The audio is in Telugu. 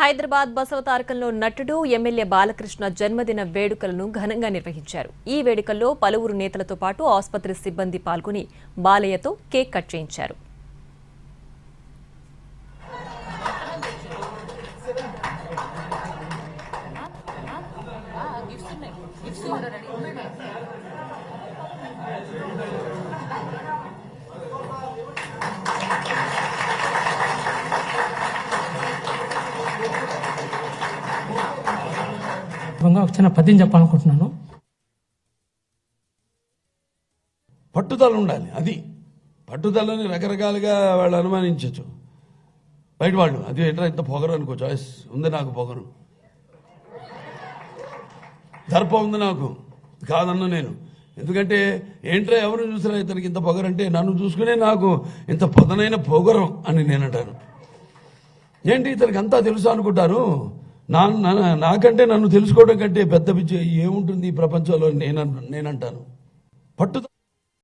హైదరాబాద్ బసవతారకంలో నటుడు ఎమ్మెల్యే బాలకృష్ణ జన్మదిన వేడుకలను ఘనంగా నిర్వహించారు. ఈ వేడుకల్లో పలువురు నేతలతో పాటు ఆసుపత్రి సిబ్బంది పాల్గొని బాలయ్యతో కేక్ కట్ చేయించారు. ఒక చిన్న పద్యం చెప్పాలనుకుంటున్నాను. పట్టుదల ఉండాలి. అది పట్టుదలని రకరకాలుగా వాళ్ళు అనుమానించవచ్చు బయట వాళ్ళు. అది ఏంట్రా ఇంత పొగరు అనుకో, చాయిస్ ఉంది నాకు, పొగరు దర్ప ఉంది నాకు, కాదన్ను నేను. ఎందుకంటే ఏంట్రా ఎవరు చూసినా ఇతనికి ఇంత పొగరు అంటే నన్ను చూసుకునే నాకు ఇంత పదనైన పొగరం అని నేను అంటాను. ఏంటి ఇతనికి అంతా తెలుసు అనుకుంటారు. నాకంటే నన్ను తెలుసుకోవడం కంటే పెద్ద విజయం ఏముంటుంది ఈ ప్రపంచంలో నేనంటాను. పట్టుదల